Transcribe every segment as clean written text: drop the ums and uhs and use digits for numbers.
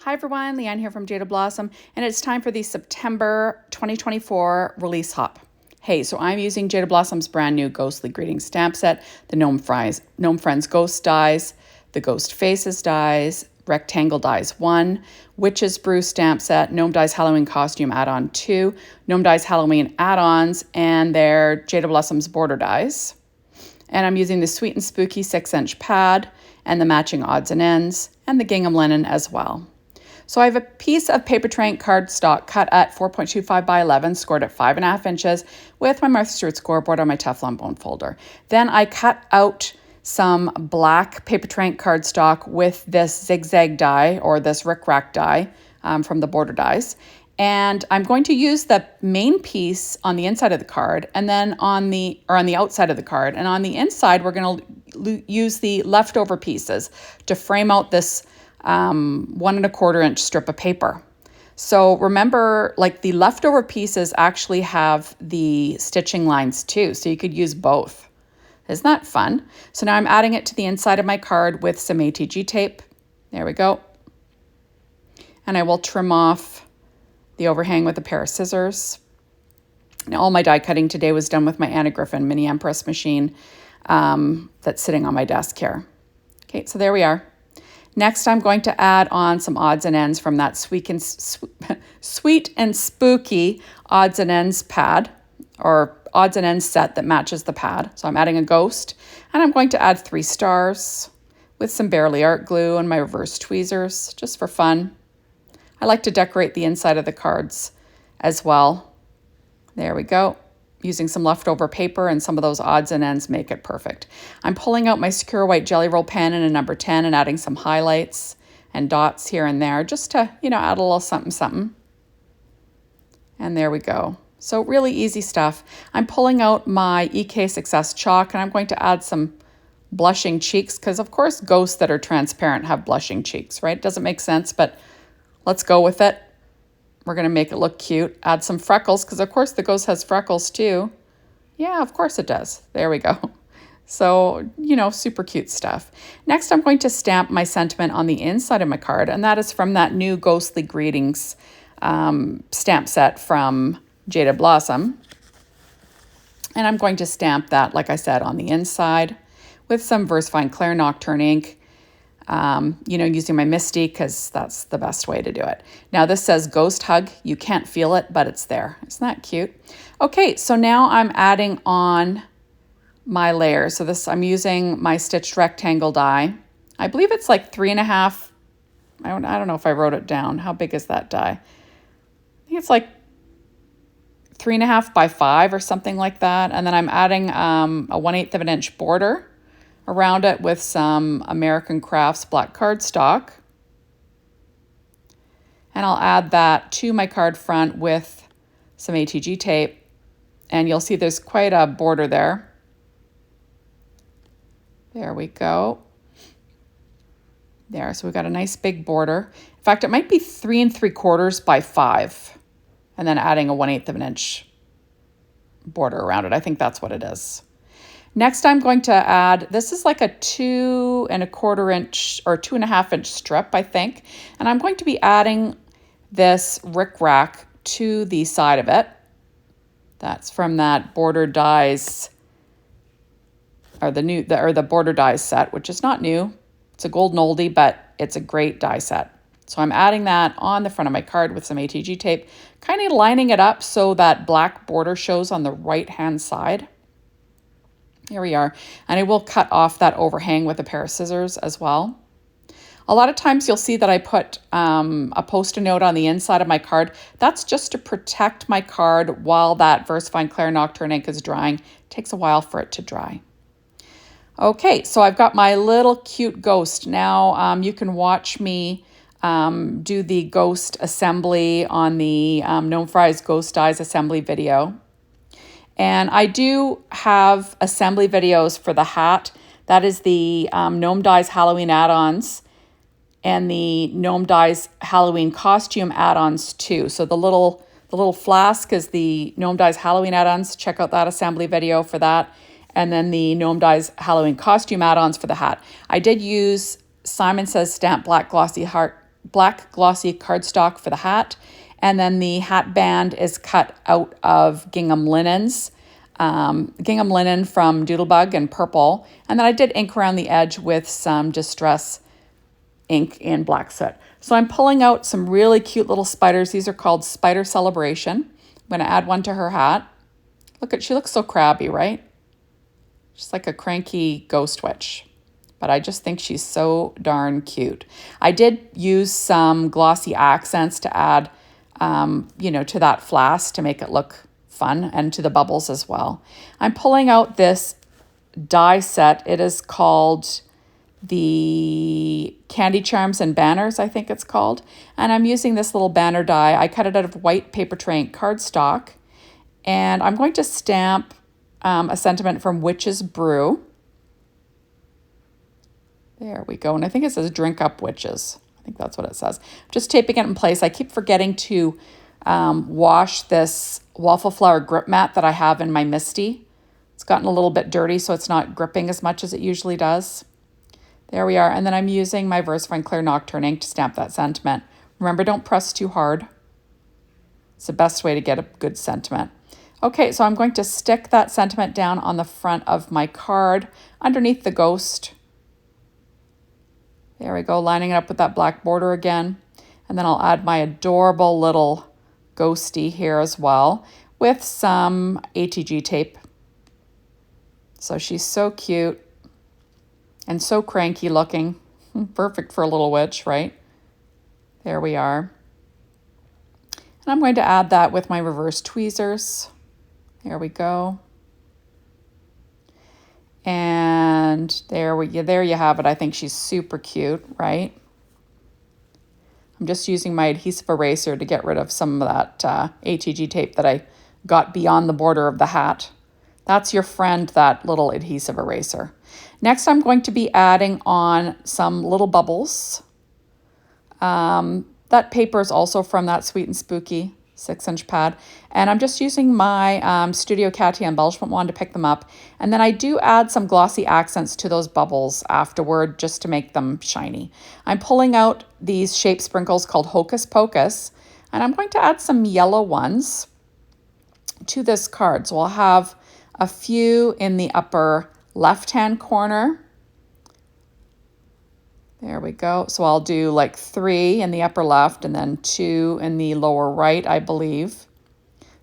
Hi everyone, Leanne here from Jada Blossom, and it's time for the September 2024 release hop. Hey, so I'm using Jada Blossom's brand new Ghostly Greetings stamp set, the Gnome Friends Ghost Dies, the Ghost Faces Dies, Rectangle Dies 1, Witch's Brew stamp set, Gnome Dies Halloween Costume add-on 2, Gnome Dies Halloween add-ons, and their Jada Blossom's border dies. And I'm using the Sweet and Spooky 6-inch pad and the matching odds and ends, and the gingham linen as well. So I have a piece of Papertrey cardstock cut at 4.25 by 11, scored at 5.5 inches with my Martha Stewart scoreboard on my Teflon bone folder. Then I cut out some black Papertrey cardstock with this zigzag die or this rickrack die from the border dies. And I'm going to use the main piece on the inside of the card and then on the outside of the card. And on the inside, we're going to use the leftover pieces to frame out this 1.25 inch strip of paper. So remember, like the leftover pieces actually have the stitching lines too, so you could use both. Isn't that fun? So now I'm adding it to the inside of my card with some ATG tape. There we go. And I will trim off the overhang with a pair of scissors. Now all my die cutting today was done with my Anna Griffin Mini Empress machine that's sitting on my desk here. Okay, so there we are. Next, I'm going to add on some odds and ends from that Sweet and Spooky odds and ends pad, or odds and ends set that matches the pad. So I'm adding a ghost, and I'm going to add 3 stars with some Bearly Art glue and my reverse tweezers, just for fun. I like to decorate the inside of the cards as well. There we go. Using some leftover paper and some of those odds and ends make it perfect. I'm pulling out my Secure White Jelly Roll pen in a number 10 and adding some highlights and dots here and there just to, add a little something, something. And there we go. So really easy stuff. I'm pulling out my EK Success chalk and I'm going to add some blushing cheeks because of course ghosts that are transparent have blushing cheeks, right? Doesn't make sense, but let's go with it. We're going to make it look cute. Add some freckles, because of course the ghost has freckles too. Yeah, of course it does. There we go. So, super cute stuff. Next, I'm going to stamp my sentiment on the inside of my card, and that is from that new Ghostly Greetings stamp set from Jada Blossom. And I'm going to stamp that, like I said, on the inside with some VersaFine Clair Nocturne ink. Using my Misty because that's the best way to do it. Now this says Ghost Hug. You can't feel it, but it's there. Isn't that cute? Okay, so now I'm adding on my layers. So I'm using my stitched rectangle die. I believe it's like 3.5. I don't know if I wrote it down. How big is that die? I think it's like 3.5 by 5 or something like that. And then I'm adding a 1/8 of an inch border around it with some American Crafts black cardstock. And I'll add that to my card front with some ATG tape. And you'll see there's quite a border there. There we go. There, so we've got a nice big border. In fact, it might be 3 3/4 by 5. And then adding a 1/8 of an inch border around it. I think that's what it is. Next, I'm going to add, this is like a 2 1/4 inch or 2.5 inch strip, I think. And I'm going to be adding this rickrack to the side of it. That's from that border dies, or the border dies set, which is not new. It's a golden oldie, but it's a great die set. So I'm adding that on the front of my card with some ATG tape, kind of lining it up so that black border shows on the right-hand side. Here we are. And I will cut off that overhang with a pair of scissors as well. A lot of times you'll see that I put a Post-it note on the inside of my card. That's just to protect my card while that VersaFine Clair Nocturne ink is drying. It takes a while for it to dry. Okay, so I've got my little cute ghost. Now you can watch me do the ghost assembly on the Gnome Friends Ghost Dies assembly video. And I do have assembly videos for the hat. That is the Gnome Dies Halloween add-ons and the Gnome Dies Halloween costume add-ons too. So the little flask is the Gnome Dies Halloween add-ons. Check out that assembly video for that. And then the Gnome Dies Halloween costume add-ons for the hat. I did use Simon Says Stamp Black Glossy Heart black glossy cardstock for the hat. And then the hat band is cut out of gingham linens. Gingham linen from Doodlebug in purple. And then I did ink around the edge with some Distress ink in black soot. So I'm pulling out some really cute little spiders. These are called Spider Celebration. I'm going to add one to her hat. She looks so crabby, right? Just like a cranky ghost witch. But I just think she's so darn cute. I did use some glossy accents to add, to that flask to make it look fun, and to the bubbles as well. I'm pulling out this die set. It is called the Candy Charms and Banners, I think it's called. And I'm using this little banner die. I cut it out of white paper tray ink cardstock. And I'm going to stamp a sentiment from Witch's Brew. There we go. And I think it says Drink Up Witches. I think that's what it says. I'm just taping it in place. I keep forgetting to wash this waffle flower grip mat that I have in my Misty. It's gotten a little bit dirty, so it's not gripping as much as it usually does. There we are. And then I'm using my VersaFine Clear Nocturne ink to stamp that sentiment. Remember, don't press too hard. It's the best way to get a good sentiment. Okay, so I'm going to stick that sentiment down on the front of my card underneath the ghost. There we go, lining it up with that black border again. And then I'll add my adorable little ghosty here as well with some ATG tape. So she's so cute and so cranky looking. Perfect for a little witch, right? There we are. And I'm going to add that with my reverse tweezers. There we go. And there you have it. I think she's super cute, right? I'm just using my adhesive eraser to get rid of some of that ATG tape that I got beyond the border of the hat. That's your friend, that little adhesive eraser. Next, I'm going to be adding on some little bubbles. That paper is also from that Sweet and Spooky 6-inch pad. And I'm just using my Studio Katia embellishment wand to pick them up. And then I do add some glossy accents to those bubbles afterward just to make them shiny. I'm pulling out these shape sprinkles called Hocus Pocus. And I'm going to add some yellow ones to this card. So I'll have a few in the upper left-hand corner. There we go. So I'll do like 3 in the upper left and then 2 in the lower right, I believe.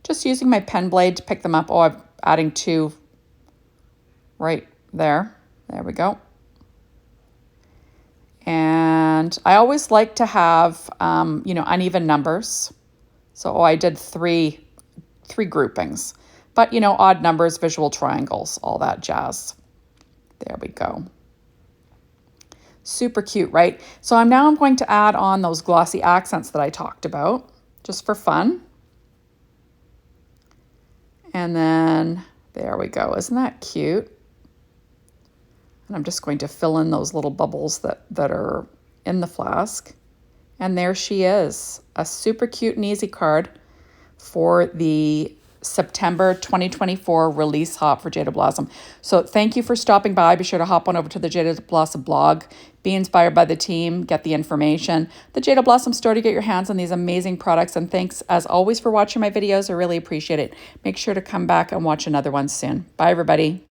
Just using my pen blade to pick them up. Oh, I'm adding 2 right there. There we go. And I always like to have, uneven numbers. So I did three groupings. But, odd numbers, visual triangles, all that jazz. There we go. Super cute, right? So I'm going to add on those glossy accents that I talked about, just for fun. And then there we go. Isn't that cute? And I'm just going to fill in those little bubbles that are in the flask. And there she is, a super cute and easy card for the September 2024 release hop for Jada Blossom. So thank you for stopping by. Be sure to hop on over to the Jada Blossom blog, be inspired by the team, get the information, the Jada Blossom store to get your hands on these amazing products. And thanks as always for watching my videos. I really appreciate it. Make sure to come back and watch another one soon. Bye everybody.